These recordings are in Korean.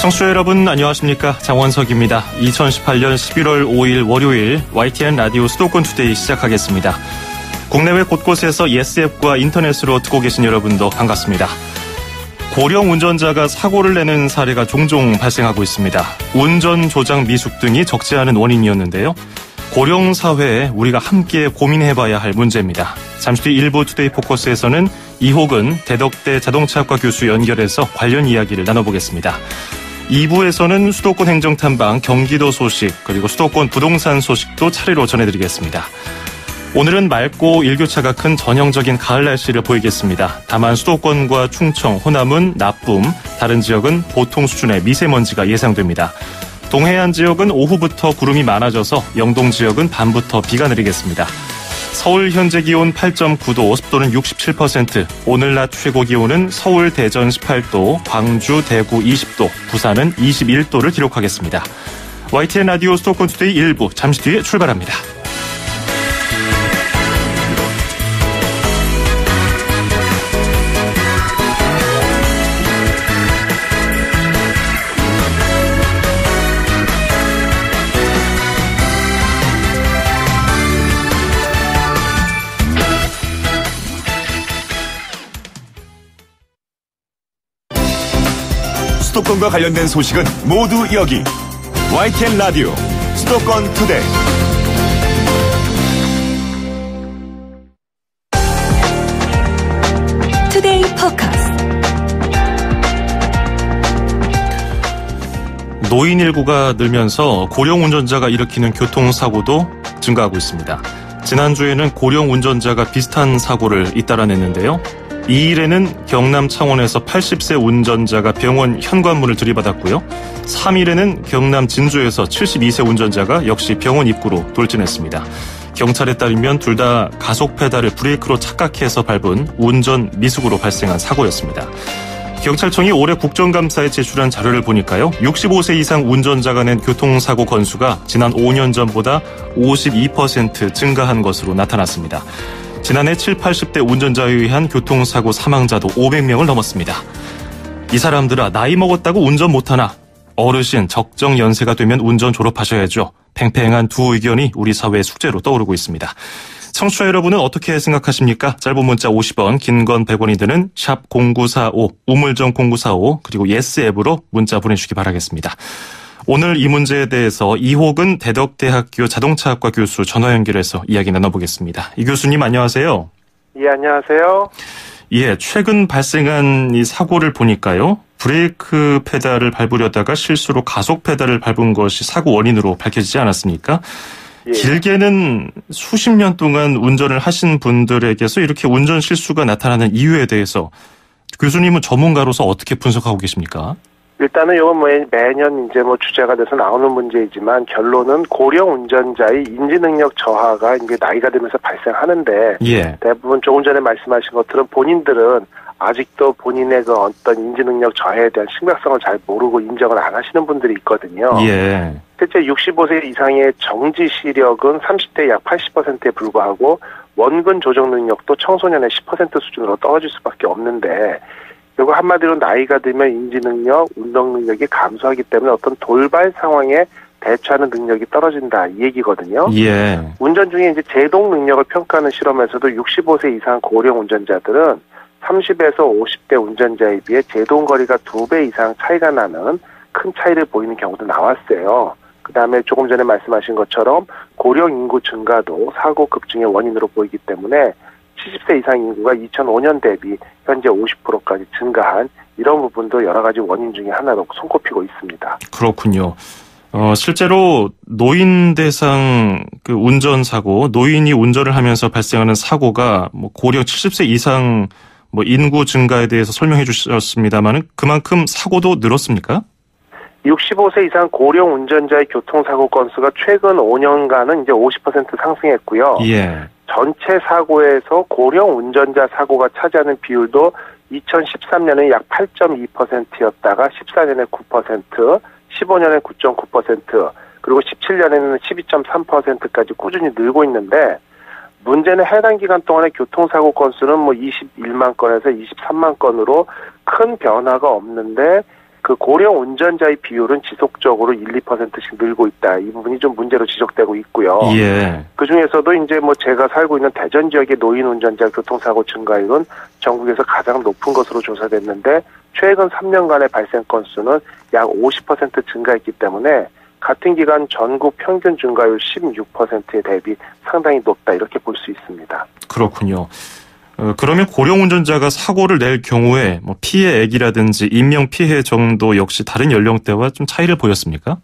청취자 여러분 안녕하십니까. 장원석입니다. 2018년 11월 5일 월요일 YTN 라디오 수도권 투데이 시작하겠습니다. 국내외 곳곳에서 예스앱과 인터넷으로 듣고 계신 여러분도 반갑습니다. 고령 운전자가 사고를 내는 사례가 종종 발생하고 있습니다. 운전 조작 미숙 등이 적지 않은 원인이었는데요. 고령 사회에 우리가 함께 고민해봐야 할 문제입니다. 잠시 뒤 일부 투데이 포커스에서는 이호근 대덕대 자동차학과 교수 연결해서 관련 이야기를 나눠보겠습니다. 2부에서는 수도권 행정탐방 경기도 소식 그리고 수도권 부동산 소식도 차례로 전해드리겠습니다. 오늘은 맑고 일교차가 큰 전형적인 가을 날씨를 보이겠습니다. 다만 수도권과 충청, 호남은 나쁨, 다른 지역은 보통 수준의 미세먼지가 예상됩니다. 동해안 지역은 오후부터 구름이 많아져서 영동 지역은 밤부터 비가 내리겠습니다. 서울 현재 기온 8.9도, 습도는 67%, 오늘 낮 최고 기온은 서울, 대전 18도, 광주, 대구 20도, 부산은 21도를 기록하겠습니다. YTN 라디오 수도권 투데이 1부, 잠시 뒤에 출발합니다. 수도권과 관련된 소식은 모두 여기 YTN 라디오 수도권 투데이. 투데이 포커스. 노인 일구가 늘면서 고령 운전자가 일으키는 교통사고도 증가하고 있습니다. 지난주에는 고령 운전자가 비슷한 사고를 잇따라냈는데요. 2일에는 경남 창원에서 80세 운전자가 병원 현관문을 들이받았고요. 3일에는 경남 진주에서 72세 운전자가 역시 병원 입구로 돌진했습니다. 경찰에 따르면 둘 다 가속 페달을 브레이크로 착각해서 밟은 운전 미숙으로 발생한 사고였습니다. 경찰청이 올해 국정감사에 제출한 자료를 보니까요. 65세 이상 운전자가 낸 교통사고 건수가 지난 5년 전보다 52% 증가한 것으로 나타났습니다. 지난해 7, 80대 운전자에 의한 교통사고 사망자도 500명을 넘었습니다. 이 사람들아, 나이 먹었다고 운전 못하나? 어르신, 적정 연세가 되면 운전 졸업하셔야죠. 팽팽한 두 의견이 우리 사회의 숙제로 떠오르고 있습니다. 청취자 여러분은 어떻게 생각하십니까? 짧은 문자 50원, 긴 건 100원이 드는 샵 0945, 우물정 0945, 그리고 예스 앱으로 문자 보내주시기 바라겠습니다. 오늘 이 문제에 대해서 이호근 대덕대학교 자동차학과 교수 전화 연결해서 이야기 나눠보겠습니다. 이 교수님 안녕하세요. 예, 안녕하세요. 예, 최근 발생한 이 사고를 보니까요. 브레이크 페달을 밟으려다가 실수로 가속 페달을 밟은 것이 사고 원인으로 밝혀지지 않았습니까? 예. 길게는 수십 년 동안 운전을 하신 분들에게서 이렇게 운전 실수가 나타나는 이유에 대해서 교수님은 전문가로서 어떻게 분석하고 계십니까? 일단은 이건 매년 이제 주제가 돼서 나오는 문제이지만 결론은 고령 운전자의 인지 능력 저하가 이제 나이가 들면서 발생하는데, 예. 대부분 조금 전에 말씀하신 것처럼 본인들은 아직도 본인의 그 어떤 인지 능력 저하에 대한 심각성을 잘 모르고 인정을 안 하시는 분들이 있거든요. 예. 실제 65세 이상의 정지 시력은 30대 약 80%에 불과하고 원근 조정 능력도 청소년의 10% 수준으로 떨어질 수밖에 없는데, 그리고 한마디로 나이가 들면 인지 능력, 운동 능력이 감소하기 때문에 어떤 돌발 상황에 대처하는 능력이 떨어진다, 이 얘기거든요. 예. 운전 중에 이제 제동 능력을 평가하는 실험에서도 65세 이상 고령 운전자들은 30에서 50대 운전자에 비해 제동 거리가 2배 이상 차이가 나는 큰 차이를 보이는 경우도 나왔어요. 그 다음에 조금 전에 말씀하신 것처럼 고령 인구 증가도 사고 급증의 원인으로 보이기 때문에 70세 이상 인구가 2005년 대비 현재 50%까지 증가한 이런 부분도 여러 가지 원인 중에 하나로 손꼽히고 있습니다. 그렇군요. 실제로 노인 대상 그 운전사고, 노인이 운전을 하면서 발생하는 사고가 고령 70세 이상 인구 증가에 대해서 설명해 주셨습니다만은 그만큼 사고도 늘었습니까? 65세 이상 고령 운전자의 교통사고 건수가 최근 5년간은 이제 50% 상승했고요. 예. 전체 사고에서 고령 운전자 사고가 차지하는 비율도 2013년에 약 8.2%였다가 14년에 9%, 15년에 9.9%, 그리고 17년에는 12.3%까지 꾸준히 늘고 있는데, 문제는 해당 기간 동안의 교통사고 건수는 21만 건에서 23만 건으로 큰 변화가 없는데 그 고령 운전자의 비율은 지속적으로 1, 2%씩 늘고 있다. 이 부분이 좀 문제로 지적되고 있고요. 예. 그 중에서도 이제 뭐 제가 살고 있는 대전 지역의 노인 운전자 교통사고 증가율은 전국에서 가장 높은 것으로 조사됐는데 최근 3년간의 발생 건수는 약 50% 증가했기 때문에 같은 기간 전국 평균 증가율 16%에 대비 상당히 높다 이렇게 볼 수 있습니다. 그렇군요. 그러면 고령 운전자가 사고를 낼 경우에 뭐 피해액이라든지 인명 피해 정도 역시 다른 연령대와 좀 차이를 보였습니까?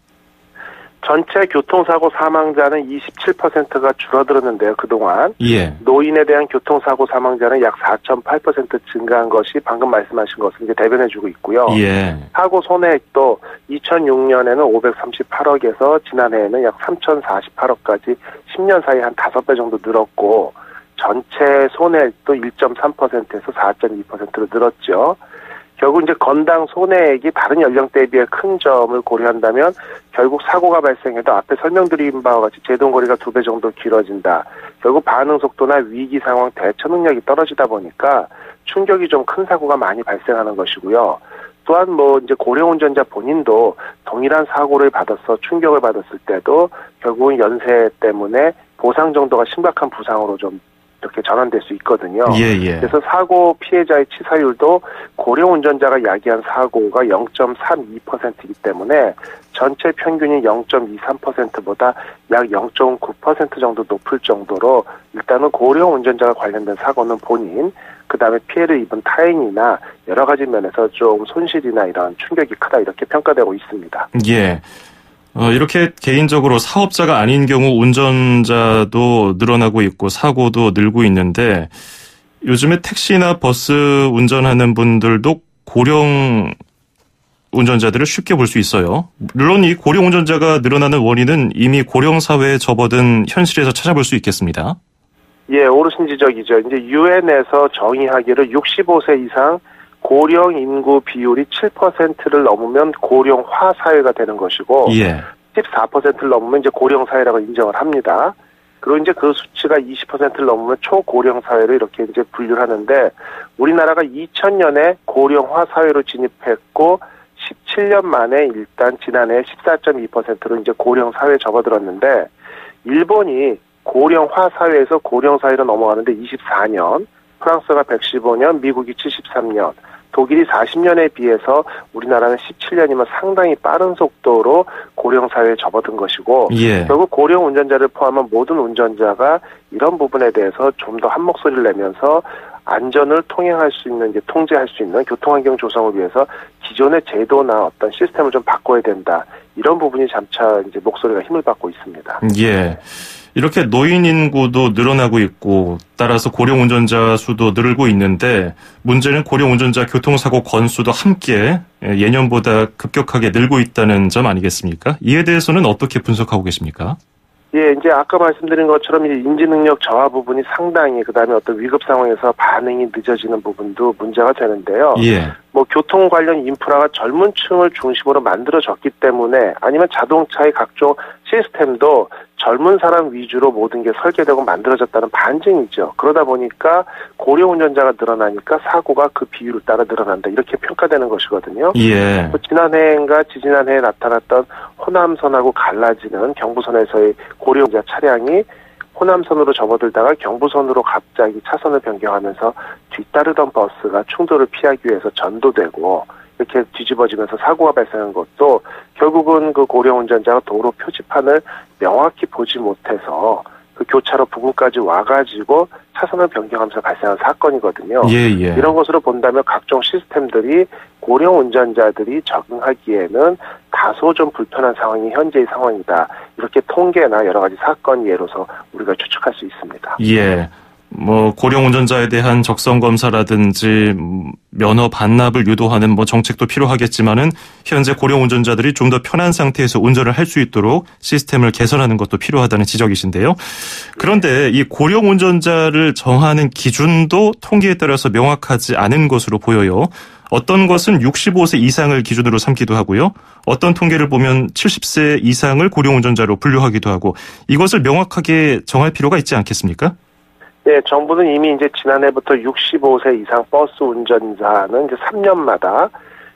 전체 교통사고 사망자는 27%가 줄어들었는데요, 그동안. 예. 노인에 대한 교통사고 사망자는 약 4.8% 증가한 것이 방금 말씀하신 것을 이제 대변해주고 있고요. 예. 사고 손해액도 2006년에는 538억에서 지난해에는 약 3,048억까지 10년 사이에 한 5배 정도 늘었고, 전체 손해액도 1.3%에서 4.2%로 늘었죠. 결국 이제 건당 손해액이 다른 연령대에 비해 큰 점을 고려한다면 결국 사고가 발생해도 앞에 설명드린 바와 같이 제동거리가 2배 정도 길어진다. 결국 반응 속도나 위기 상황 대처 능력이 떨어지다 보니까 충격이 좀 큰 사고가 많이 발생하는 것이고요. 또한 뭐 이제 고령 운전자 본인도 동일한 사고를 받아서 충격을 받았을 때도 결국은 연세 때문에 보상 정도가 심각한 부상으로 좀 이렇게 전환될 수 있거든요. 예. 그래서 사고 피해자의 치사율도 고령 운전자가 야기한 사고가 0.32%이기 때문에 전체 평균이 0.23%보다 약 0.9% 정도 높을 정도로 일단은 고령 운전자가 관련된 사고는 본인, 그다음에 피해를 입은 타인이나 여러 가지 면에서 좀 손실이나 이런 충격이 크다 이렇게 평가되고 있습니다. 예. 이렇게 개인적으로 사업자가 아닌 경우 운전자도 늘어나고 있고 사고도 늘고 있는데 요즘에 택시나 버스 운전하는 분들도 고령 운전자들을 쉽게 볼 수 있어요. 물론 이 고령 운전자가 늘어나는 원인은 이미 고령 사회에 접어든 현실에서 찾아볼 수 있겠습니다. 예, 옳으신 지적이죠. 이제 유엔에서 정의하기를 65세 이상 고령 인구 비율이 7%를 넘으면 고령화 사회가 되는 것이고, 예. 14%를 넘으면 이제 고령 사회라고 인정을 합니다. 그리고 이제 그 수치가 20%를 넘으면 초고령 사회로 이렇게 이제 분류를 하는데, 우리나라가 2000년에 고령화 사회로 진입했고, 17년 만에 일단 지난해 14.2%로 이제 고령 사회에 접어들었는데, 일본이 고령화 사회에서 고령 사회로 넘어가는데 24년, 프랑스가 115년, 미국이 73년, 독일이 40년에 비해서 우리나라는 17년이면 상당히 빠른 속도로 고령 사회에 접어든 것이고, 예. 결국 고령 운전자를 포함한 모든 운전자가 이런 부분에 대해서 좀 더 한 목소리를 내면서 안전을 통행할 수 있는, 이제 통제할 수 있는 교통환경 조성을 위해서 기존의 제도나 어떤 시스템을 좀 바꿔야 된다. 이런 부분이 점차 이제 목소리가 힘을 받고 있습니다. 예. 이렇게 노인 인구도 늘어나고 있고 따라서 고령 운전자 수도 늘고 있는데 문제는 고령 운전자 교통사고 건수도 함께 예년보다 급격하게 늘고 있다는 점 아니겠습니까? 이에 대해서는 어떻게 분석하고 계십니까? 예, 이제 아까 말씀드린 것처럼 이제 인지 능력 저하 부분이 상당히, 그다음에 어떤 위급 상황에서 반응이 늦어지는 부분도 문제가 되는데요. 예. 뭐 교통 관련 인프라가 젊은 층을 중심으로 만들어졌기 때문에, 아니면 자동차의 각종 시스템도 젊은 사람 위주로 모든 게 설계되고 만들어졌다는 반증이죠. 그러다 보니까 고령 운전자가 늘어나니까 사고가 그 비율을 따라 늘어난다, 이렇게 평가되는 것이거든요. 예. 지난해인가 지지난해에 나타났던 호남선하고 갈라지는 경부선에서의 고령 운전자 차량이 호남선으로 접어들다가 경부선으로 갑자기 차선을 변경하면서 뒤따르던 버스가 충돌을 피하기 위해서 전도되고 이렇게 뒤집어지면서 사고가 발생한 것도 결국은 그 고령 운전자가 도로 표지판을 명확히 보지 못해서 그 교차로 부근까지 와가지고 차선을 변경하면서 발생한 사건이거든요. 예. 이런 것으로 본다면 각종 시스템들이 고령 운전자들이 적응하기에는 다소 좀 불편한 상황이 현재의 상황이다. 이렇게 통계나 여러 가지 사건 예로서 우리가 추측할 수 있습니다. 예. 뭐 고령 운전자에 대한 적성 검사라든지 면허 반납을 유도하는 뭐 정책도 필요하겠지만은 현재 고령 운전자들이 좀 더 편한 상태에서 운전을 할 수 있도록 시스템을 개선하는 것도 필요하다는 지적이신데요. 그런데 이 고령 운전자를 정하는 기준도 통계에 따라서 명확하지 않은 것으로 보여요. 어떤 것은 65세 이상을 기준으로 삼기도 하고요. 어떤 통계를 보면 70세 이상을 고령 운전자로 분류하기도 하고, 이것을 명확하게 정할 필요가 있지 않겠습니까? 네, 정부는 이미 이제 지난해부터 65세 이상 버스 운전자는 이제 3년마다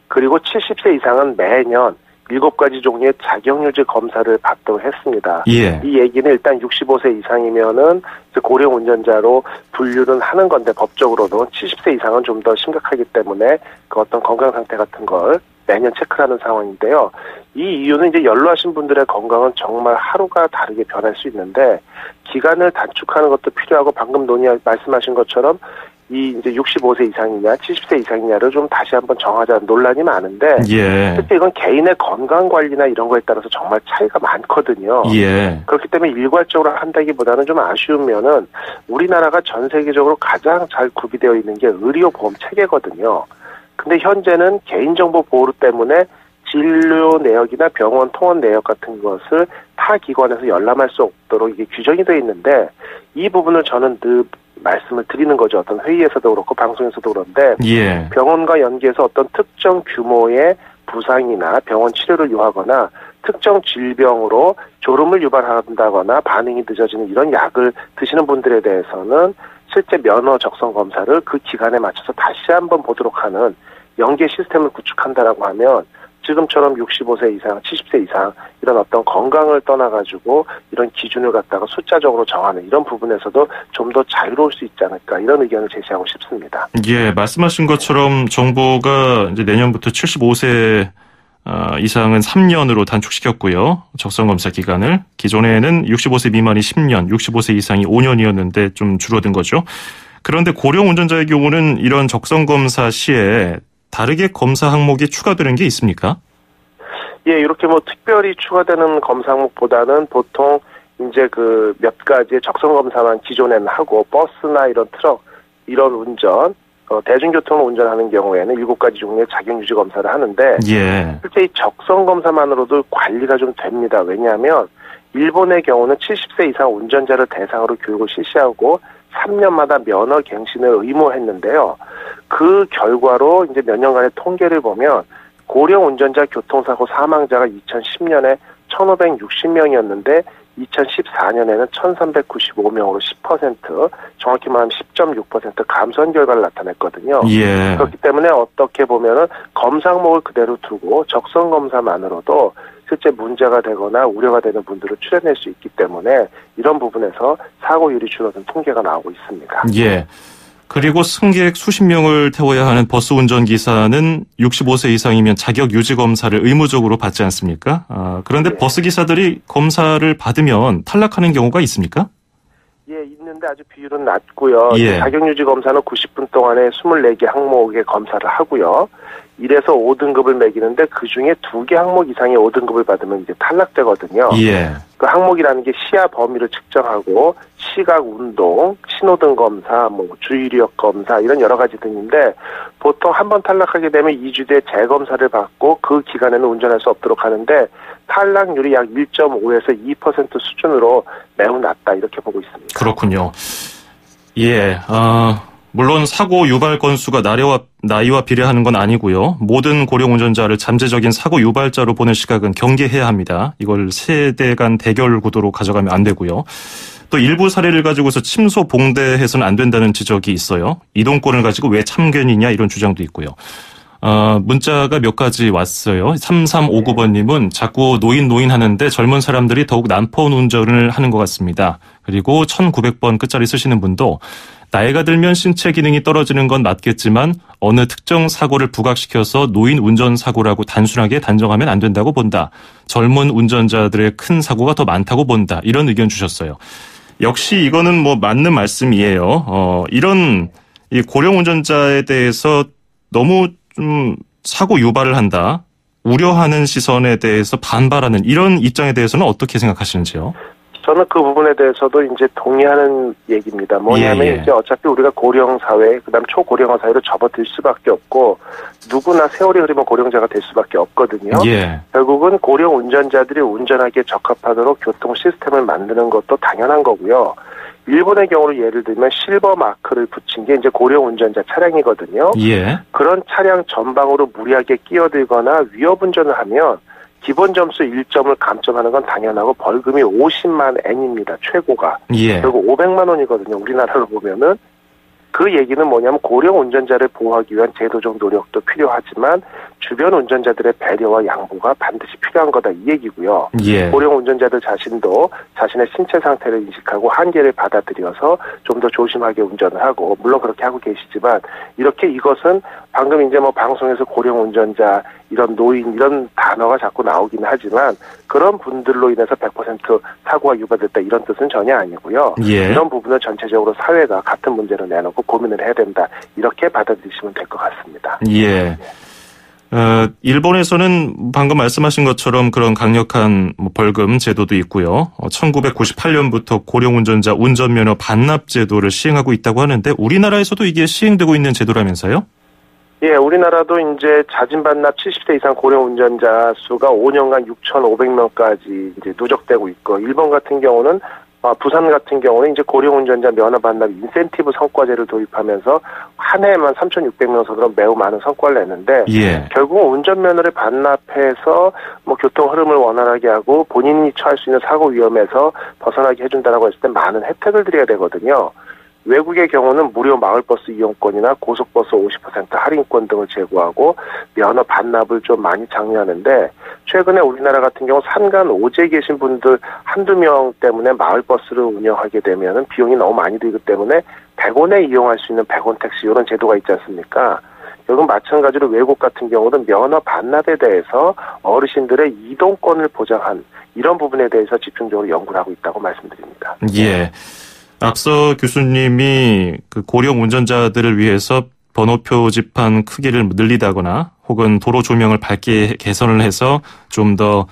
그리고 70세 이상은 매년 7가지 종류의 자격유지 검사를 받도록 했습니다. 예. 이 얘기는 일단 65세 이상이면은 고령 운전자로 분류는 하는 건데 법적으로도 70세 이상은 좀 더 심각하기 때문에 그 어떤 건강 상태 같은 걸 매년 체크하는 상황인데요. 이 이유는 이제 연로하신 분들의 건강은 정말 하루가 다르게 변할 수 있는데 기간을 단축하는 것도 필요하고 방금 말씀하신 것처럼 이 이제 65세 이상이냐 70세 이상이냐를 좀 다시 한번 정하자는 논란이 많은데 예. 실제 이건 개인의 건강 관리나 이런 거에 따라서 정말 차이가 많거든요. 예. 그렇기 때문에 일괄적으로 한다기보다는 좀 아쉬운 면은 우리나라가 전 세계적으로 가장 잘 구비되어 있는 게 의료보험 체계거든요. 근데 현재는 개인정보 보호 때문에 진료 내역이나 병원 통원 내역 같은 것을 타 기관에서 열람할 수 없도록 이게 규정이 되어 있는데 이 부분을 저는 늘 말씀을 드리는 거죠. 어떤 회의에서도 그렇고 방송에서도 그런데 예. 병원과 연계해서 어떤 특정 규모의 부상이나 병원 치료를 요하거나 특정 질병으로 졸음을 유발한다거나 반응이 늦어지는 이런 약을 드시는 분들에 대해서는 실제 면허 적성 검사를 그 기간에 맞춰서 다시 한번 보도록 하는 연계 시스템을 구축한다라고 하면 지금처럼 65세 이상, 70세 이상 이런 어떤 건강을 떠나가지고 이런 기준을 갖다가 숫자적으로 정하는 이런 부분에서도 좀 더 자유로울 수 있지 않을까 이런 의견을 제시하고 싶습니다. 예, 말씀하신 것처럼 정부가 이제 내년부터 75세 이상은 3년으로 단축시켰고요. 적성검사 기간을. 기존에는 65세 미만이 10년, 65세 이상이 5년이었는데 좀 줄어든 거죠. 그런데 고령 운전자의 경우는 이런 적성검사 시에 다르게 검사 항목이 추가되는 게 있습니까? 예, 이렇게 뭐 특별히 추가되는 검사 항목보다는 보통 이제 그 몇 가지의 적성 검사만 기존에는 하고 버스나 이런 트럭 이런 운전 대중교통을 운전하는 경우에는 7가지 종류의 자격유지 검사를 하는데 예. 실제 이 적성 검사만으로도 관리가 좀 됩니다. 왜냐하면 일본의 경우는 70세 이상 운전자를 대상으로 교육을 실시하고 3년마다 면허 갱신을 의무했는데요. 그 결과로 이제 몇 년간의 통계를 보면 고령 운전자 교통사고 사망자가 2010년에 1,560명이었는데 2014년에는 1,395명으로 10%, 정확히 말하면 10.6% 감소한 결과를 나타냈거든요. 예. 그렇기 때문에 어떻게 보면은 검사 항목을 그대로 두고 적성 검사만으로도 실제 문제가 되거나 우려가 되는 분들을 추려낼 수 있기 때문에 이런 부분에서 사고율이 줄어든 통계가 나오고 있습니다. 예. 그리고 승객 수십 명을 태워야 하는 버스 운전기사는 65세 이상이면 자격 유지 검사를 의무적으로 받지 않습니까? 그런데 네. 버스 기사들이 검사를 받으면 탈락하는 경우가 있습니까? 예, 있는데 아주 비율은 낮고요. 예. 자격유지 검사는 90분 동안에 24개 항목의 검사를 하고요. 1에서 5등급을 매기는데 그중에 2개 항목 이상의 5등급을 받으면 이제 탈락되거든요. 예. 그 항목이라는 게 시야 범위를 측정하고 시각 운동, 신호등 검사, 뭐 주의력 검사 이런 여러 가지 등인데 보통 한번 탈락하게 되면 2주 뒤에 재검사를 받고 그 기간에는 운전할 수 없도록 하는데 탈락률이 약 1.5에서 2% 수준으로 매우 낮다 이렇게 보고 있습니다. 그렇군요. 예. 물론 사고 유발 건수가 나이와 비례하는 건 아니고요. 모든 고령 운전자를 잠재적인 사고 유발자로 보는 시각은 경계해야 합니다. 이걸 세대 간 대결 구도로 가져가면 안 되고요. 또 일부 사례를 가지고서 침소 봉대해서는 안 된다는 지적이 있어요. 이동권을 가지고 왜 참견이냐 이런 주장도 있고요. 문자가 몇 가지 왔어요. 3359번님은 자꾸 노인 하는데 젊은 사람들이 더욱 난폭 운전을 하는 것 같습니다. 그리고 1900번 끝자리 쓰시는 분도 나이가 들면 신체 기능이 떨어지는 건 맞겠지만 어느 특정 사고를 부각시켜서 노인 운전사고라고 단순하게 단정하면 안 된다고 본다. 젊은 운전자들의 큰 사고가 더 많다고 본다. 이런 의견 주셨어요. 역시 이거는 뭐 맞는 말씀이에요. 이런 이 고령 운전자에 대해서 너무 좀 사고 유발을 한다. 우려하는 시선에 대해서 반발하는 이런 입장에 대해서는 어떻게 생각하시는지요? 저는 그 부분에 대해서도 이제 동의하는 얘기입니다. 뭐냐면 예. 이제 어차피 우리가 고령 사회, 그다음 초고령화 사회로 접어들 수밖에 없고 누구나 세월이 흐르면 고령자가 될 수밖에 없거든요. 예. 결국은 고령 운전자들이 운전하기에 적합하도록 교통 시스템을 만드는 것도 당연한 거고요. 일본의 경우를 예를 들면 실버 마크를 붙인 게 이제 고령 운전자 차량이거든요. 예. 그런 차량 전방으로 무리하게 끼어들거나 위협 운전을 하면 기본 점수 1점을 감점하는 건 당연하고 벌금이 50만 엔입니다. 최고가. 예. 그리고 500만 원이거든요. 우리나라로 보면은. 그 얘기는 뭐냐면 고령 운전자를 보호하기 위한 제도적 노력도 필요하지만 주변 운전자들의 배려와 양보가 반드시 필요한 거다 이 얘기고요. 예. 고령 운전자들 자신도 자신의 신체 상태를 인식하고 한계를 받아들여서 좀 더 조심하게 운전을 하고 물론 그렇게 하고 계시지만 이렇게 이것은 방금 이제 뭐 방송에서 고령 운전자 이런 노인 이런 단어가 자꾸 나오긴 하지만 그런 분들로 인해서 100% 사고가 유발됐다 이런 뜻은 전혀 아니고요. 예. 이런 부분을 전체적으로 사회가 같은 문제로 내놓고 고민을 해야 된다. 이렇게 받아들이시면 될 것 같습니다. 예. 일본에서는 방금 말씀하신 것처럼 그런 강력한 벌금 제도도 있고요. 1998년부터 고령 운전자 운전면허 반납 제도를 시행하고 있다고 하는데 우리나라에서도 이게 시행되고 있는 제도라면서요? 예, 우리나라도 이제 자진 반납 70세 이상 고령 운전자 수가 5년간 6,500명까지 이제 누적되고 있고, 일본 같은 경우는 부산 같은 경우는 이제 고령 운전자 면허 반납 인센티브 성과제를 도입하면서 한 해에만 3,600명 선으로 매우 많은 성과를 냈는데, 예. 결국 운전면허를 반납해서 뭐 교통 흐름을 원활하게 하고 본인이 처할 수 있는 사고 위험에서 벗어나게 해준다라고 했을 때 많은 혜택을 드려야 되거든요. 외국의 경우는 무료 마을버스 이용권이나 고속버스 50% 할인권 등을 제공하고 면허 반납을 좀 많이 장려하는데, 최근에 우리나라 같은 경우 산간 오지에 계신 분들 한두 명 때문에 마을버스를 운영하게 되면은 비용이 너무 많이 들기 때문에 100원에 이용할 수 있는 100원 택시 이런 제도가 있지 않습니까? 결국 마찬가지로 외국 같은 경우는 면허 반납에 대해서 어르신들의 이동권을 보장한 이런 부분에 대해서 집중적으로 연구를 하고 있다고 말씀드립니다. 예. 앞서 교수님이 그 고령 운전자들을 위해서 번호 표지판 크기를 늘리다거나 혹은 도로 조명을 밝게 개선을 해서 좀 더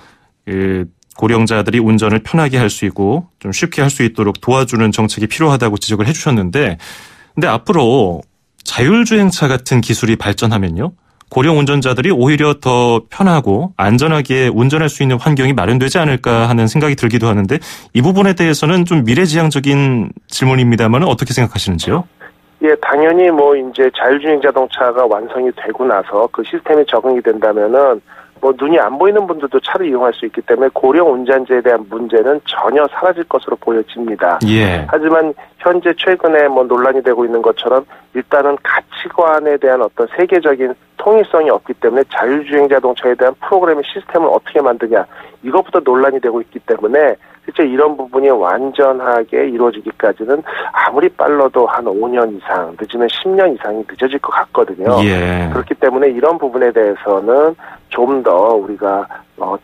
고령자들이 운전을 편하게 할 수 있고 좀 쉽게 할 수 있도록 도와주는 정책이 필요하다고 지적을 해주셨는데, 근데 앞으로 자율주행차 같은 기술이 발전하면요, 고령 운전자들이 오히려 더 편하고 안전하게 운전할 수 있는 환경이 마련되지 않을까 하는 생각이 들기도 하는데, 이 부분에 대해서는 좀 미래지향적인 질문입니다만 어떻게 생각하시는지요? 예, 당연히 뭐 이제 자율주행 자동차가 완성이 되고 나서 그 시스템이 적응이 된다면은 뭐 눈이 안 보이는 분들도 차를 이용할 수 있기 때문에 고령 운전자에 대한 문제는 전혀 사라질 것으로 보여집니다. 예. 하지만 현재 최근에 뭐 논란이 되고 있는 것처럼 일단은 가치관에 대한 어떤 세계적인 통일성이 없기 때문에 자율주행 자동차에 대한 프로그래밍 시스템을 어떻게 만드냐, 이것부터 논란이 되고 있기 때문에 실제 이런 부분이 완전하게 이루어지기까지는 아무리 빨라도 한 5년 이상, 늦으면 10년 이상이 늦어질 것 같거든요. 예. 그렇기 때문에 이런 부분에 대해서는 좀 더 우리가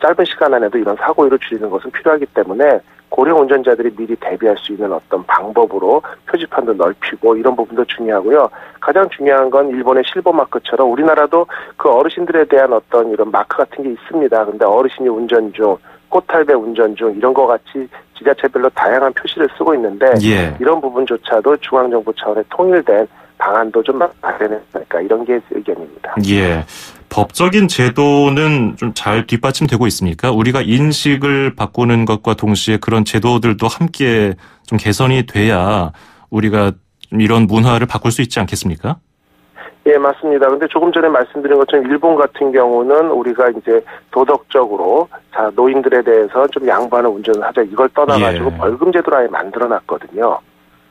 짧은 시간 안에도 이런 사고율을 줄이는 것은 필요하기 때문에 고령 운전자들이 미리 대비할 수 있는 어떤 방법으로 표지판도 넓히고 이런 부분도 중요하고요. 가장 중요한 건 일본의 실버 마크처럼 우리나라도 그 어르신들에 대한 어떤 이런 마크 같은 게 있습니다. 근데 어르신이 운전 중, 꽃탈배 운전 중 이런 거 같이 지자체별로 다양한 표시를 쓰고 있는데, 예. 이런 부분조차도 중앙정부 차원의 통일된 방안도 좀 마련했으니까 이런 게 의견입니다. 예. 법적인 제도는 좀 잘 뒷받침되고 있습니까? 우리가 인식을 바꾸는 것과 동시에 그런 제도들도 함께 좀 개선이 돼야 우리가 좀 이런 문화를 바꿀 수 있지 않겠습니까? 예, 맞습니다. 근데 조금 전에 말씀드린 것처럼 일본 같은 경우는 우리가 이제 도덕적으로 노인들에 대해서 좀 양보하는 운전을 하자, 이걸 떠나가지고 예. 벌금 제도를 아예 만들어놨거든요.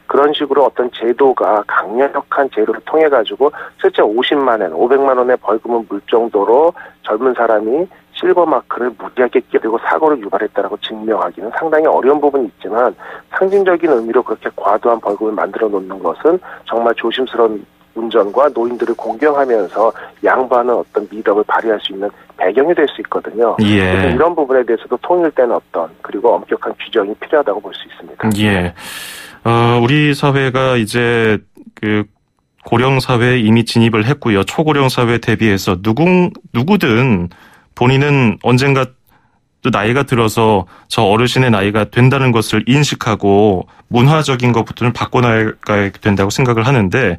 그런 식으로 어떤 제도가 강력한 제도를 통해가지고 실제 50만 원, 500만 원의 벌금을 물 정도로 젊은 사람이 실버 마크를 무리하게 끼고 사고를 유발했다라고 증명하기는 상당히 어려운 부분이 있지만, 상징적인 의미로 그렇게 과도한 벌금을 만들어 놓는 것은 정말 조심스러운 운전과 노인들을 공경하면서 양보하는 어떤 미덕을 발휘할 수 있는 배경이 될 수 있거든요. 예. 그래서 이런 부분에 대해서도 통일된 어떤 그리고 엄격한 규정이 필요하다고 볼 수 있습니다. 예. 우리 사회가 이제 그 고령 사회에 이미 진입을 했고요. 초고령 사회 대비해서 누구든 본인은 언젠가 또 나이가 들어서 저 어르신의 나이가 된다는 것을 인식하고 문화적인 것부터는 바꿔나가야 된다고 생각을 하는데,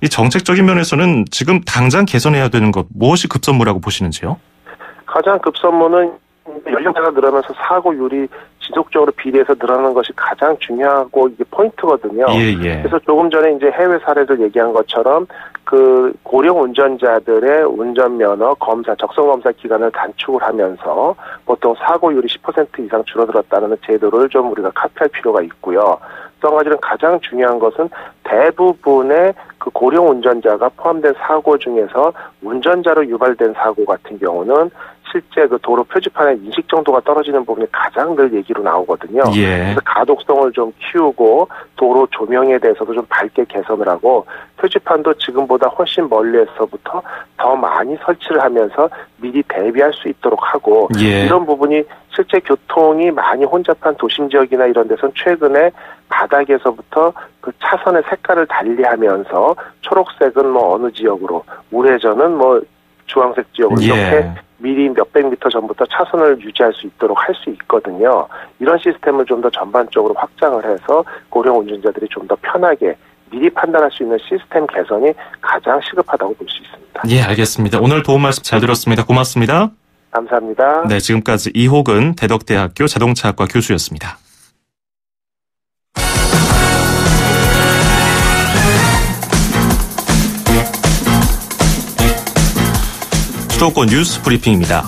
이 정책적인 면에서는 지금 당장 개선해야 되는 것 무엇이 급선무라고 보시는지요? 가장 급선무는 연령대가 늘어나면서 사고율이 지속적으로 비례해서 늘어나는 것이 가장 중요하고 이게 포인트거든요. 예. 그래서 조금 전에 이제 해외 사례들 얘기한 것처럼 그 고령 운전자들의 운전면허 검사, 적성검사 기간을 단축을 하면서 보통 사고율이 10% 이상 줄어들었다는 제도를 좀 우리가 카피할 필요가 있고요. 우선 가지는 가장 중요한 것은 대부분의 그 고령 운전자가 포함된 사고 중에서 운전자로 유발된 사고 같은 경우는 실제 그 도로 표지판의 인식 정도가 떨어지는 부분이 가장 늘 얘기로 나오거든요. 그래서 가독성을 좀 키우고 도로 조명에 대해서도 좀 밝게 개선을 하고 표지판도 지금보다 훨씬 멀리에서부터 더 많이 설치를 하면서 미리 대비할 수 있도록 하고 이런 부분이 실제 교통이 많이 혼잡한 도심 지역이나 이런 데서는 최근에 바닥에서부터 그 차선의 색깔을 달리하면서 초록색은 뭐 어느 지역으로, 우회전은 뭐 주황색 지역으로 이렇게 미리 몇백 미터 전부터 차선을 유지할 수 있도록 할 수 있거든요. 이런 시스템을 좀 더 전반적으로 확장을 해서 고령 운전자들이 좀 더 편하게 미리 판단할 수 있는 시스템 개선이 가장 시급하다고 볼 수 있습니다. 예, 알겠습니다. 오늘 도움 말씀 잘 들었습니다. 고맙습니다. 감사합니다. 네, 지금까지 이호근 대덕대학교 자동차학과 교수였습니다. 수도권 뉴스 브리핑입니다.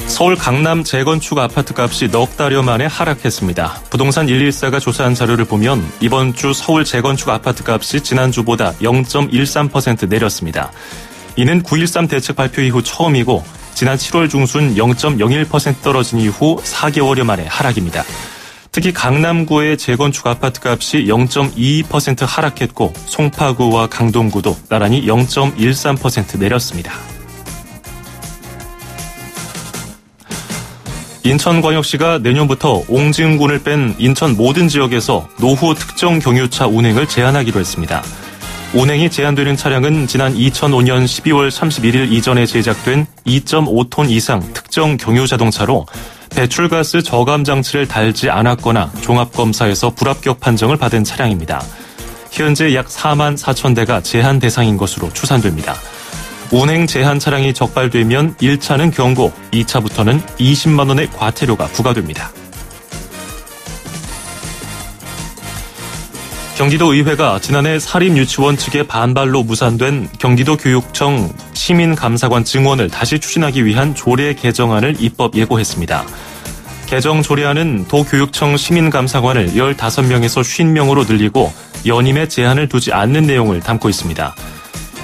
서울 강남 재건축 아파트 값이 넉 달여 만에 하락했습니다. 부동산 114가 조사한 자료를 보면 이번 주 서울 재건축 아파트 값이 지난주보다 0.13% 내렸습니다. 이는 9.13 대책 발표 이후 처음이고 지난 7월 중순 0.01% 떨어진 이후 4개월여 만에 하락입니다. 특히 강남구의 재건축 아파트 값이 0.22% 하락했고 송파구와 강동구도 나란히 0.13% 내렸습니다. 인천광역시가 내년부터 옹진군을 뺀 인천 모든 지역에서 노후 특정 경유차 운행을 제한하기로 했습니다. 운행이 제한되는 차량은 지난 2005년 12월 31일 이전에 제작된 2.5톤 이상 특정 경유 자동차로 배출가스 저감 장치를 달지 않았거나 종합검사에서 불합격 판정을 받은 차량입니다. 현재 약 4만 4천 대가 제한 대상인 것으로 추산됩니다. 운행 제한 차량이 적발되면 1차는 경고, 2차부터는 20만 원의 과태료가 부과됩니다. 경기도의회가 지난해 사립유치원 측의 반발로 무산된 경기도교육청 시민감사관 증원을 다시 추진하기 위한 조례 개정안을 입법 예고했습니다. 개정 조례안은 도교육청 시민감사관을 15명에서 50명으로 늘리고 연임에 제한을 두지 않는 내용을 담고 있습니다.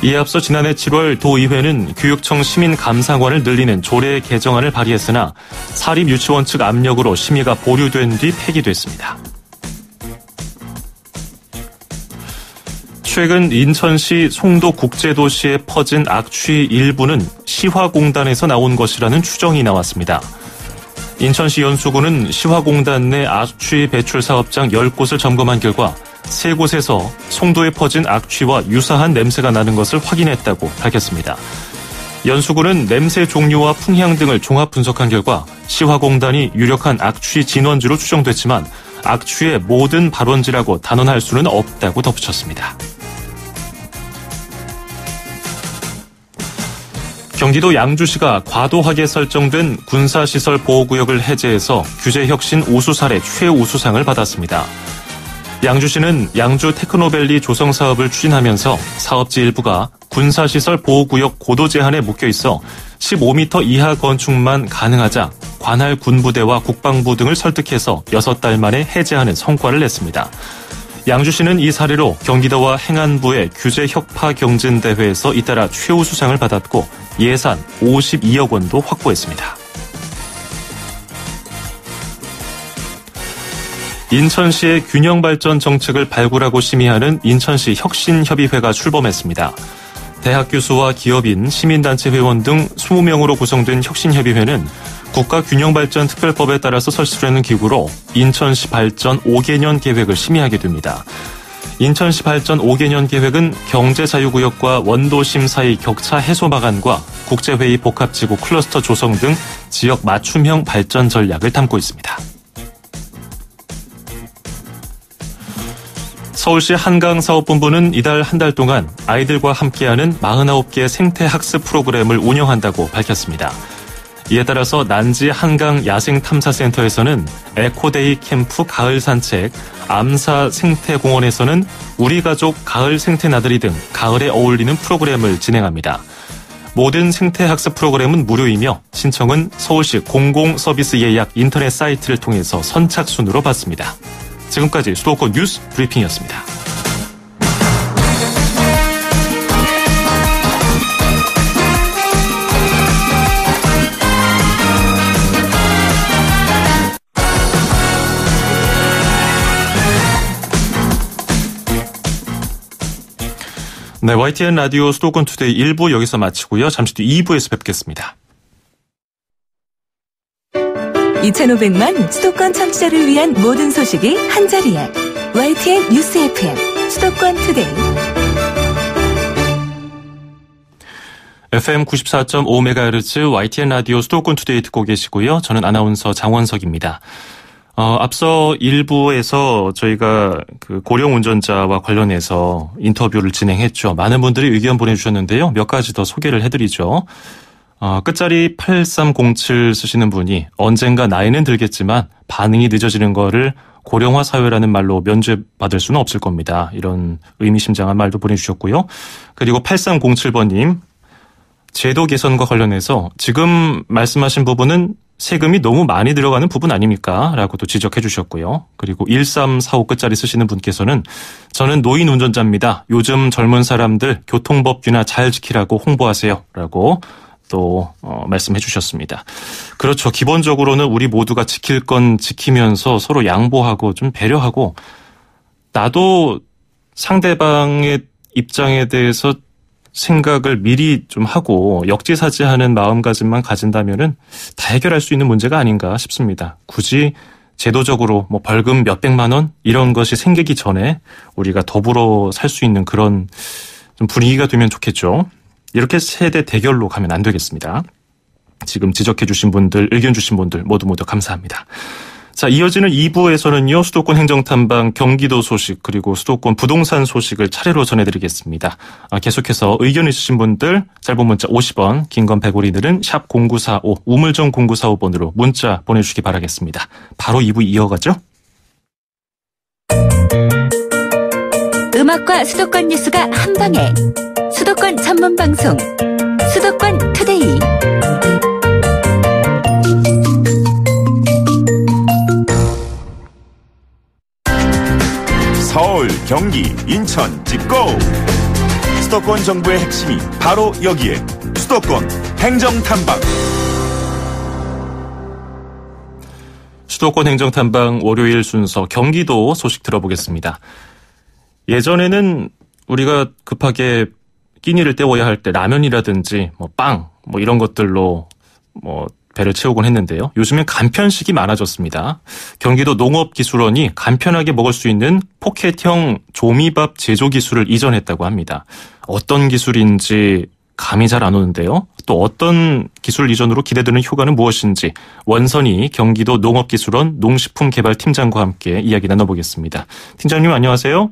이에 앞서 지난해 7월 도의회는 교육청 시민감사관을 늘리는 조례 개정안을 발의했으나 사립유치원 측 압력으로 심의가 보류된 뒤 폐기됐습니다. 최근 인천시 송도국제도시에 퍼진 악취 일부는 시화공단에서 나온 것이라는 추정이 나왔습니다. 인천시 연수구는 시화공단 내 악취 배출 사업장 10곳을 점검한 결과 3곳에서 송도에 퍼진 악취와 유사한 냄새가 나는 것을 확인했다고 밝혔습니다. 연수구는 냄새 종류와 풍향 등을 종합 분석한 결과 시화공단이 유력한 악취 진원지로 추정됐지만 악취의 모든 발원지라고 단언할 수는 없다고 덧붙였습니다. 경기도 양주시가 과도하게 설정된 군사시설 보호구역을 해제해서 규제혁신 우수 사례 최우수상을 받았습니다. 양주시는 양주 테크노밸리 조성 사업을 추진하면서 사업지 일부가 군사시설 보호구역 고도 제한에 묶여 있어 15m 이하 건축만 가능하자 관할 군부대와 국방부 등을 설득해서 6달 만에 해제하는 성과를 냈습니다. 양주시는 이 사례로 경기도와 행안부의 규제 혁파 경진대회에서 잇따라 최우수상을 받았고 예산 52억 원도 확보했습니다. 인천시의 균형발전 정책을 발굴하고 심의하는 인천시 혁신협의회가 출범했습니다. 대학 교수와 기업인, 시민단체 회원 등 20명으로 구성된 혁신협의회는 국가균형발전특별법에 따라서 설치되는 기구로 인천시 발전 5개년 계획을 심의하게 됩니다. 인천시 발전 5개년 계획은 경제자유구역과 원도심 사이 격차 해소 방안과 국제회의 복합지구 클러스터 조성 등 지역 맞춤형 발전 전략을 담고 있습니다. 서울시 한강사업본부는 이달 한 달 동안 아이들과 함께하는 49개 생태학습 프로그램을 운영한다고 밝혔습니다. 이에 따라서 난지 한강 야생탐사센터에서는 에코데이 캠프 가을 산책, 암사 생태공원에서는 우리 가족 가을 생태나들이 등 가을에 어울리는 프로그램을 진행합니다. 모든 생태학습 프로그램은 무료이며 신청은 서울시 공공서비스 예약 인터넷 사이트를 통해서 선착순으로 받습니다. 지금까지 수도권 뉴스 브리핑이었습니다. 네, YTN 라디오 수도권 투데이 1부 여기서 마치고요. 잠시 뒤 2부에서 뵙겠습니다. 2,500만 수도권 청취자를 위한 모든 소식이 한자리에 YTN 뉴스 FM 수도권 투데이 FM 94.5MHz YTN 라디오 수도권 투데이 듣고 계시고요. 저는 아나운서 장원석입니다. 앞서 1부에서 저희가 그 고령 운전자와 관련해서 인터뷰를 진행했죠. 많은 분들이 의견 보내주셨는데요. 몇 가지 더 소개를 해드리죠. 끝자리 8307 쓰시는 분이 언젠가 나이는 들겠지만 반응이 늦어지는 거를 고령화 사회라는 말로 면죄받을 수는 없을 겁니다. 이런 의미심장한 말도 보내주셨고요. 그리고 8307번님, 제도 개선과 관련해서 지금 말씀하신 부분은 세금이 너무 많이 들어가는 부분 아닙니까? 라고도 지적해 주셨고요. 그리고 1345 끝자리 쓰시는 분께서는 저는 노인 운전자입니다. 요즘 젊은 사람들 교통법규나 잘 지키라고 홍보하세요. 라고 또 말씀해 주셨습니다. 그렇죠. 기본적으로는 우리 모두가 지킬 건 지키면서 서로 양보하고 좀 배려하고 나도 상대방의 입장에 대해서 생각을 미리 좀 하고 역지사지하는 마음가짐만 가진다면은 다 해결할 수 있는 문제가 아닌가 싶습니다. 굳이 제도적으로 뭐 벌금 몇백만 원 이런 것이 생기기 전에 우리가 더불어 살 수 있는 그런 좀 분위기가 되면 좋겠죠. 이렇게 세대 대결로 가면 안 되겠습니다. 지금 지적해 주신 분들, 의견 주신 분들 모두 감사합니다. 자, 이어지는 2부에서는요. 수도권 행정탐방 경기도 소식 그리고 수도권 부동산 소식을 차례로 전해드리겠습니다. 계속해서 의견 있으신 분들 짧은 문자 50원, 긴 건 100원이들은 샵 0945 우물정 0945번으로 문자 보내주시기 바라겠습니다. 바로 2부 이어가죠. 음악과 수도권 뉴스가 한방에 수도권 전문 방송 수도권 투데이 서울, 경기, 인천 찍고 수도권 정부의 핵심이 바로 여기에 수도권 행정탐방. 수도권 행정탐방 월요일 순서 경기도 소식 들어보겠습니다. 예전에는 우리가 급하게 끼니를 때워야 할 때 라면이라든지 빵 이런 것들로 배를 채우곤 했는데요. 요즘엔 간편식이 많아졌습니다. 경기도 농업기술원이 간편하게 먹을 수 있는 포켓형 조미밥 제조 기술을 이전했다고 합니다. 어떤 기술인지 감이 잘 안 오는데요. 또 어떤 기술 이전으로 기대되는 효과는 무엇인지 원선이 경기도 농업기술원 농식품개발팀장과 함께 이야기 나눠보겠습니다. 팀장님 안녕하세요.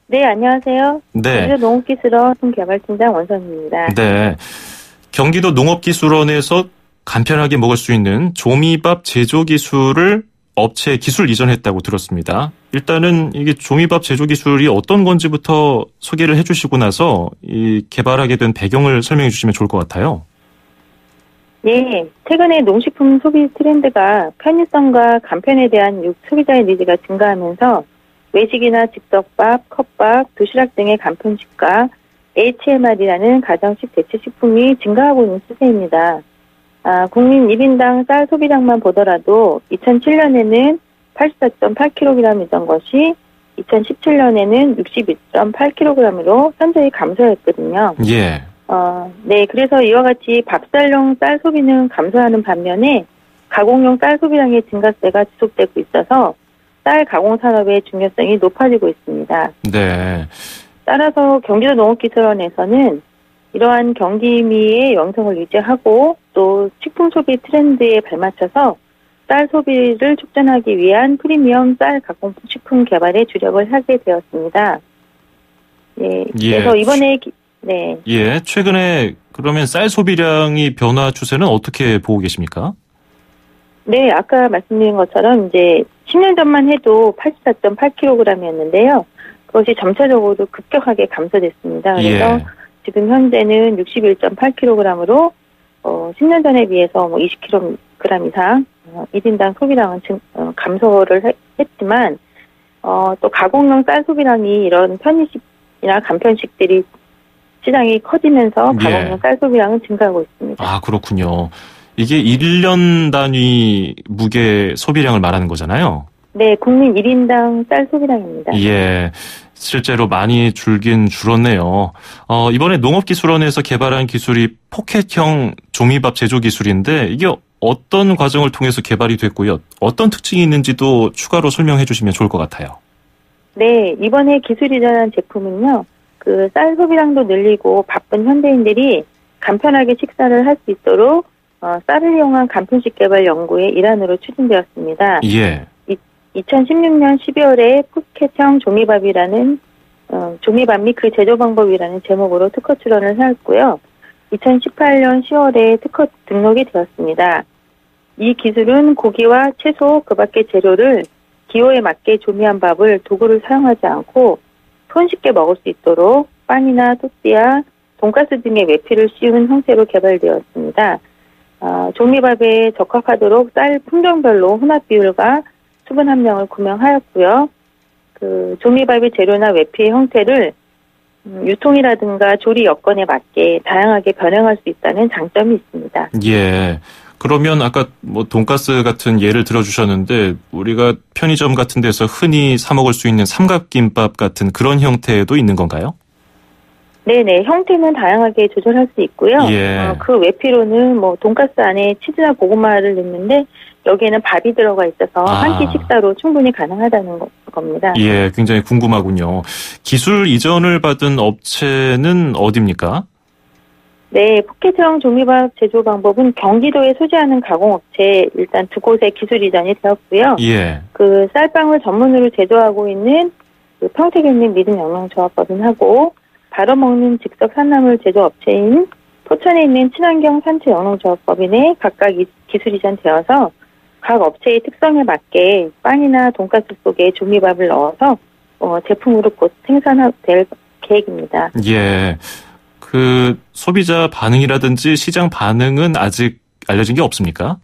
네, 안녕하세요. 네. 경기도 농업기술원 개발팀장 원선입니다. 네. 경기도 농업기술원에서 간편하게 먹을 수 있는 조미밥 제조 기술을 업체에 기술 이전했다고 들었습니다. 일단은 이게 조미밥 제조 기술이 어떤 건지부터 소개를 해주시고 나서 이 개발하게 된 배경을 설명해 주시면 좋을 것 같아요. 네, 최근에 농식품 소비 트렌드가 편의성과 간편에 대한 소비자의 니즈가 증가하면서 외식이나 즉석밥, 컵밥, 도시락 등의 간편식과 HMR이라는 가정식 대체식품이 증가하고 있는 추세입니다. 국민 1인당 쌀 소비량만 보더라도 2007년에는 84.8kg이던 것이 2017년에는 62.8kg으로 현저히 감소했거든요. 예. 네, 그래서 이와 같이 밥쌀용 쌀 소비는 감소하는 반면에 가공용 쌀 소비량의 증가세가 지속되고 있어서 쌀 가공 산업의 중요성이 높아지고 있습니다. 네. 따라서 경기도 농업기술원에서는 이러한 경기미의 영성을 유지하고 또 식품 소비 트렌드에 발맞춰서 쌀 소비를 촉진하기 위한 프리미엄 쌀 가공 식품 개발에 주력을 하게 되었습니다. 네, 그래서 이번에 네. 예, 최근에 그러면 쌀 소비량이 변화 추세는 어떻게 보고 계십니까? 네, 아까 말씀드린 것처럼 이제 10년 전만 해도 84.8kg이었는데요. 그것이 점차적으로 급격하게 감소됐습니다. 그래서 지금 현재는 61.8kg으로 10년 전에 비해서 20kg 150g 이상 1인당 소비량은 감소를 했지만 또 가공용 쌀 소비량이 이런 편의식이나 간편식들이 시장이 커지면서 가공용 쌀 소비량은 증가하고 있습니다. 아, 그렇군요. 이게 1년 단위 무게 소비량을 말하는 거잖아요. 네, 국민 1인당 쌀 소비량입니다. 예, 실제로 많이 줄긴 줄었네요. 이번에 농업기술원에서 개발한 기술이 포켓형 종이밥 제조 기술인데 이게 어떤 과정을 통해서 개발이 됐고요. 어떤 특징이 있는지도 추가로 설명해 주시면 좋을 것 같아요. 네, 이번에 기술이 전한 제품은요. 그 쌀 소비량도 늘리고 바쁜 현대인들이 간편하게 식사를 할 수 있도록 쌀을 이용한 간편식 개발 연구의 일환으로 추진되었습니다. 예. 2016년 12월에 포켓형 종이밥이라는 종이밥 및 그 제조 방법이라는 제목으로 특허 출원을 하였고요. 2018년 10월에 특허 등록이 되었습니다. 이 기술은 고기와 채소 그 밖의 재료를 기호에 맞게 조미한 밥을 도구를 사용하지 않고 손쉽게 먹을 수 있도록 빵이나 또띠아, 돈가스 등의 외피를 씌운 형태로 개발되었습니다. 종이밥에 적합하도록 쌀 품종별로 혼합 비율과 수분 함량을 구명하였고요. 그 종이밥의 재료나 외피의 형태를 유통이라든가 조리 여건에 맞게 다양하게 변형할 수 있다는 장점이 있습니다. 예. 그러면 아까 뭐 돈가스 같은 예를 들어주셨는데 우리가 편의점 같은 데서 흔히 사 먹을 수 있는 삼각김밥 같은 그런 형태도 있는 건가요? 네네, 형태는 다양하게 조절할 수 있고요. 예. 그 외피로는 뭐 돈가스 안에 치즈나 고구마를 넣는데 여기에는 밥이 들어가 있어서 한 끼 식사로 충분히 가능하다는 겁니다. 예, 굉장히 궁금하군요. 기술 이전을 받은 업체는 어디입니까? 네, 포켓형 종이밥 제조 방법은 경기도에 소재하는 가공업체 일단 두 곳에 기술 이전이 되었고요. 예. 그 쌀빵을 전문으로 제조하고 있는 그 평택현민 믿음영농조합법인하고 바로 먹는 즉석 산나물 제조업체인 포천에 있는 친환경 산채영농조합법인에 각각 기술 이전되어서 각 업체의 특성에 맞게 빵이나 돈가스 속에 종이밥을 넣어서 제품으로 곧 생산될 계획입니다. 예. 그 소비자 반응이라든지 시장 반응은 아직 알려진 게 없습니까?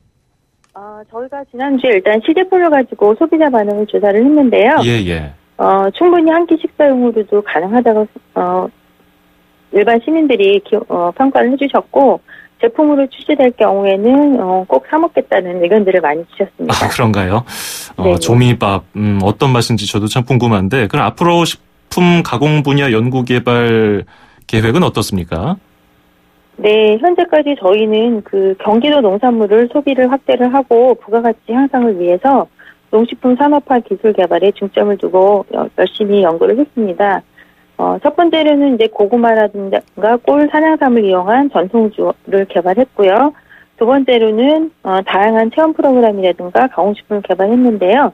저희가 지난주에 일단 시제품을 가지고 소비자 반응을 조사를 했는데요. 예. 충분히 한 끼 식사용으로도 가능하다고 일반 시민들이 평가를 해주셨고 제품으로 출시될 경우에는 꼭 사 먹겠다는 의견들을 많이 주셨습니다. 아, 그런가요? 네. 조미밥 어떤 맛인지 저도 참 궁금한데 그럼 앞으로 식품 가공 분야 연구 개발 계획은 어떻습니까? 네, 현재까지 저희는 그 경기도 농산물을 소비를 확대를 하고 부가가치 향상을 위해서 농식품 산업화 기술 개발에 중점을 두고 열심히 연구를 했습니다. 첫 번째로는 이제 고구마라든가 꿀 산양삼을 이용한 전통주를 개발했고요. 두 번째로는 다양한 체험 프로그램이라든가 가공식품을 개발했는데요.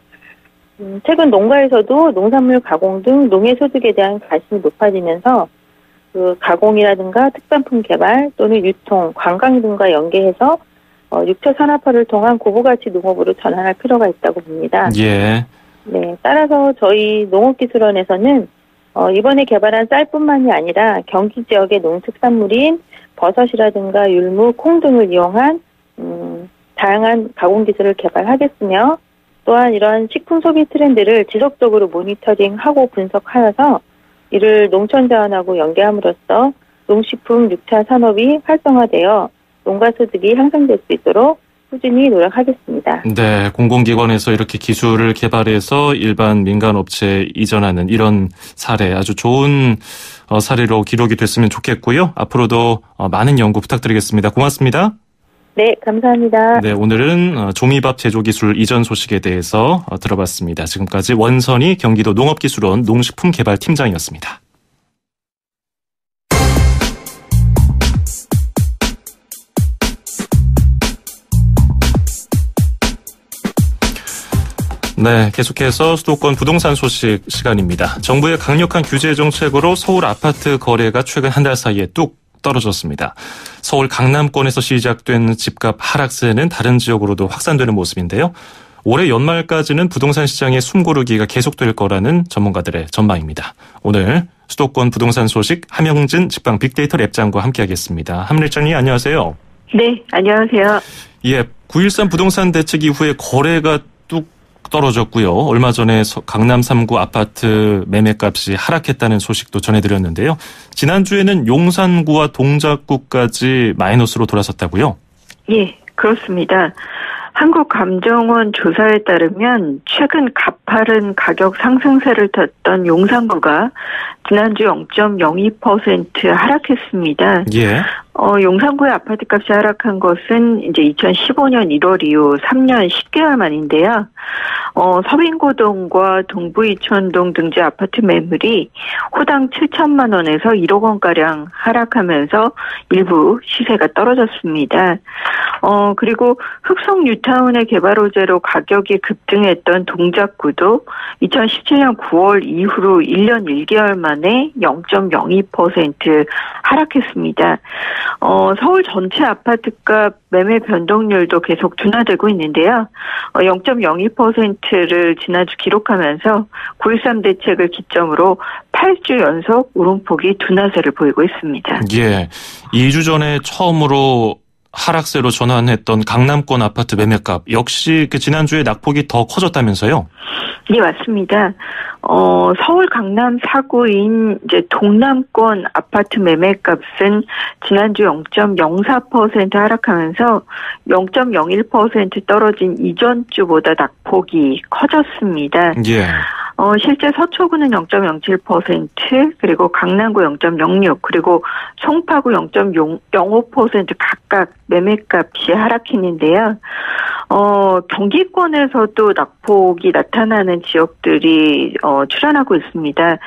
최근 농가에서도 농산물 가공 등 농해 소득에 대한 관심이 높아지면서 그 가공이라든가 특산품 개발 또는 유통, 관광 등과 연계해서 육체 산업화를 통한 고부가치 농업으로 전환할 필요가 있다고 봅니다. 예. 네, 따라서 저희 농업기술원에서는 이번에 개발한 쌀뿐만이 아니라 경기 지역의 농특산물인 버섯이라든가 율무, 콩 등을 이용한 다양한 가공 기술을 개발하겠으며 또한 이러한 식품 소비 트렌드를 지속적으로 모니터링하고 분석하여서 이를 농촌자원하고 연계함으로써 농식품 6차 산업이 활성화되어 농가 소득이 향상될 수 있도록 꾸준히 노력하겠습니다. 네, 공공기관에서 이렇게 기술을 개발해서 일반 민간업체에 이전하는 이런 사례 아주 좋은 사례로 기록이 됐으면 좋겠고요. 앞으로도 많은 연구 부탁드리겠습니다. 고맙습니다. 네, 감사합니다. 네, 오늘은 종이밥 제조 기술 이전 소식에 대해서 들어봤습니다. 지금까지 원선희 경기도 농업기술원 농식품개발팀장이었습니다. 네, 계속해서 수도권 부동산 소식 시간입니다. 정부의 강력한 규제 정책으로 서울 아파트 거래가 최근 한 달 사이에 뚝 떨어졌습니다. 서울 강남권에서 시작된 집값 하락세는 다른 지역으로도 확산되는 모습인데요. 올해 연말까지는 부동산 시장의 숨고르기가 계속될 거라는 전문가들의 전망입니다. 오늘 수도권 부동산 소식 함영진 직방 빅데이터 랩장과 함께하겠습니다. 함일장님 안녕하세요. 네, 안녕하세요. 예, 9.13 부동산 대책 이후에 거래가 뚝 떨어졌고요. 얼마 전에 강남 3구 아파트 매매값이 하락했다는 소식도 전해드렸는데요. 지난주에는 용산구와 동작구까지 마이너스로 돌아섰다고요? 예, 그렇습니다. 한국감정원 조사에 따르면 최근 가파른 가격 상승세를 탔던 용산구가 지난주 0.02% 하락했습니다. 예. 용산구의 아파트값이 하락한 것은 이제 2015년 1월 이후 3년 10개월 만인데요. 서빙고동과 동부이천동 등지 아파트 매물이 호당 7천만 원에서 1억 원가량 하락하면서 일부 시세가 떨어졌습니다. 그리고 흑성 뉴타운의 개발 호재로 가격이 급등했던 동작구도 2017년 9월 이후로 1년 1개월 만에 0.02% 하락했습니다. 서울 전체 아파트값 매매 변동률도 계속 둔화되고 있는데요. 0.02%를 지난주 기록하면서 9.13 대책을 기점으로 8주 연속 오름폭이 둔화세를 보이고 있습니다. 예, 2주 전에 처음으로 하락세로 전환했던 강남권 아파트 매매값 역시 지난주에 낙폭이 더 커졌다면서요? 네, 맞습니다. 서울 강남 4구인 이제 동남권 아파트 매매값은 지난주 0.04% 하락하면서 0.01% 떨어진 이전 주보다 낙폭이 커졌습니다. 예. 실제 서초구는 0.07%, 그리고 강남구 0.06, 그리고 송파구 0.05% 각각 매매값이 하락했는데요. 경기권에서도 낙폭이 나타나는 지역들이 출현하고 있습니다.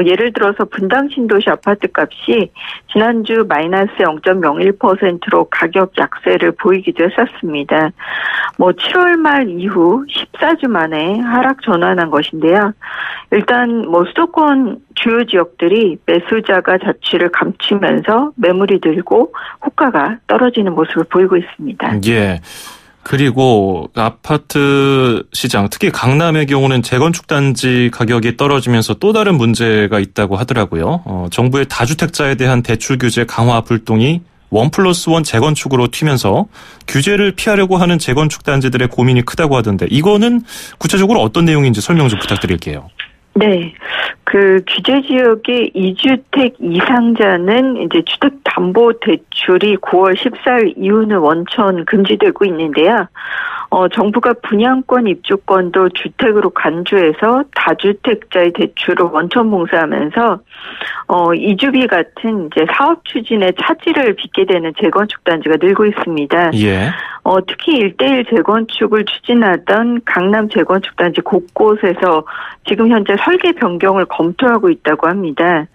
예를 들어서 분당 신도시 아파트 값이 지난주 마이너스 0.01%로 가격 약세를 보이기도 했었습니다. 7월 말 이후 14주 만에 하락 전환한 것인데요. 일단 수도권 주요 지역들이 매수자가 자취를 감추면서 매물이 들고 호가가 떨어지는 모습을 보이고 있습니다. 예. 그리고 아파트 시장, 특히 강남의 경우는 재건축 단지 가격이 떨어지면서 또 다른 문제가 있다고 하더라고요. 정부의 다주택자에 대한 대출 규제 강화 불똥이 1+1 재건축으로 튀면서 규제를 피하려고 하는 재건축 단지들의 고민이 크다고 하던데 이거는 구체적으로 어떤 내용인지 설명 좀 부탁드릴게요. 네. 규제 지역의 2주택 이상자는 이제 주택담보대출이 9월 14일 이후는 원천 금지되고 있는데요. 정부가 분양권 입주권도 주택으로 간주해서 다주택자의 대출을 원천 봉쇄하면서 이주비 같은 이제 사업 추진에 차질을 빚게 되는 재건축 단지가 늘고 있습니다. 예. 특히 1:1 재건축을 추진하던 강남 재건축 단지 곳곳에서 지금 현재 설계 변경을 검토하고 있다고 합니다.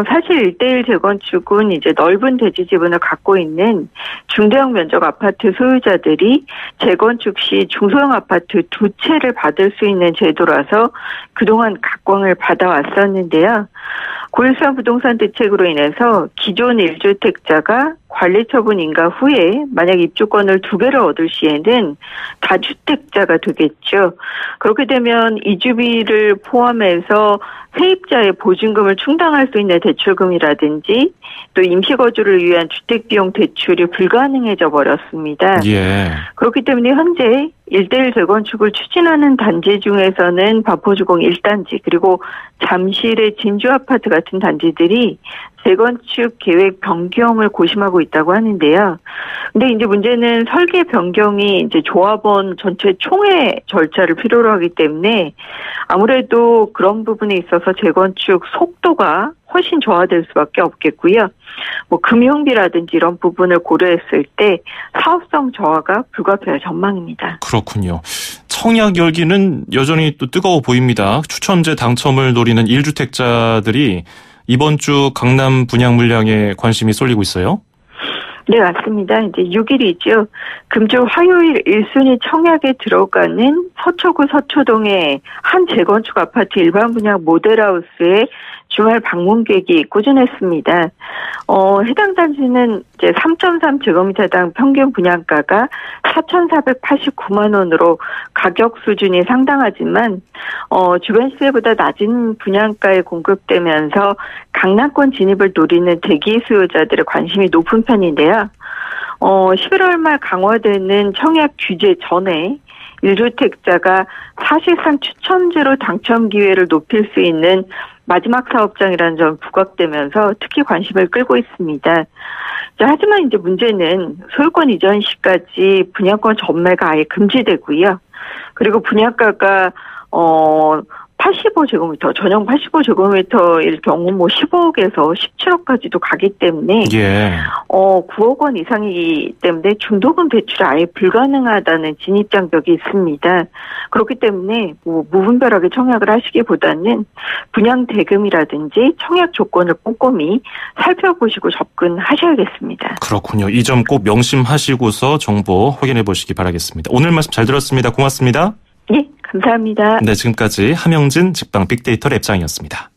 사실 1:1 재건축은 이제 넓은 대지 지분을 갖고 있는 중대형 면적 아파트 소유자들이 재건축 시 중소형 아파트 2채를 받을 수 있는 제도라서 그동안 각광을 받아왔었는데요. 9.13 부동산 대책으로 인해서 기존 1주택자가 관리처분 인가 후에 만약 입주권을 2배를 얻을 시에는 다주택자가 되겠죠. 그렇게 되면 이주비를 포함해서 세입자의 보증금을 충당할 수 있는 대출금이라든지 또 임시거주를 위한 주택비용 대출이 불가능해져 버렸습니다. 예. 그렇기 때문에 현재 1:1 재건축을 추진하는 단지 중에서는 반포주공 1단지 그리고 잠실의 진주아파트 같은 단지들이 재건축 계획 변경을 고심하고 있다고 하는데요. 근데 이제 문제는 설계 변경이 이제 조합원 전체 총회 절차를 필요로 하기 때문에 아무래도 그런 부분에 있어서 재건축 속도가 훨씬 저하될 수밖에 없겠고요. 금융비라든지 이런 부분을 고려했을 때 사업성 저하가 불가피할 전망입니다. 그렇군요. 청약 열기는 여전히 또 뜨거워 보입니다. 추첨제 당첨을 노리는 1주택자들이 이번 주 강남 분양 물량에 관심이 쏠리고 있어요? 네, 맞습니다. 이제 6일이죠. 금주 화요일 1순위 청약에 들어가는 서초구 서초동의 한 재건축 아파트 일반 분양 모델하우스에 주말 방문객이 꾸준했습니다. 해당 단지는 이제 3.3제곱미터당 평균 분양가가 4,489만 원으로 가격 수준이 상당하지만 주변 시세보다 낮은 분양가에 공급되면서 강남권 진입을 노리는 대기 수요자들의 관심이 높은 편인데요. 11월 말 강화되는 청약 규제 전에 1주택자가 사실상 추첨제로 당첨 기회를 높일 수 있는 마지막 사업장이라는 점 부각되면서 특히 관심을 끌고 있습니다. 자, 하지만 이제 문제는 소유권 이전 시까지 분양권 전매가 아예 금지되고요. 그리고 분양가가 85제곱미터, 전용 85제곱미터일 경우 15억에서 17억까지도 가기 때문에 9억 원 이상이기 때문에 중도금 대출이 아예 불가능하다는 진입장벽이 있습니다. 그렇기 때문에 무분별하게 청약을 하시기보다는 분양 대금이라든지 청약 조건을 꼼꼼히 살펴보시고 접근하셔야겠습니다. 그렇군요. 이 점 꼭 명심하시고서 정보 확인해 보시기 바라겠습니다. 오늘 말씀 잘 들었습니다. 고맙습니다. 네, 감사합니다. 네, 지금까지 함영진 직방 빅데이터 랩장이었습니다.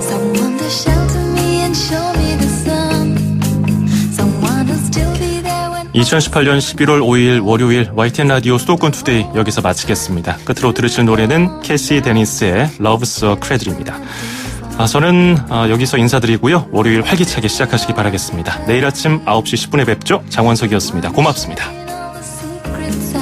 Someone to shelter me and show me the sun. Someone who'll still be there when 2018년 11월 5일 월요일 YTN 라디오 수도권 투데이 여기서 마치겠습니다. 끝으로 들으실 노래는 캐시 데니스의 Love So Cradle입니다. 저는 여기서 인사드리고요. 월요일 활기차게 시작하시기 바라겠습니다. 내일 아침 9시 10분에 뵙죠. 장원석이었습니다. 고맙습니다. all the secrets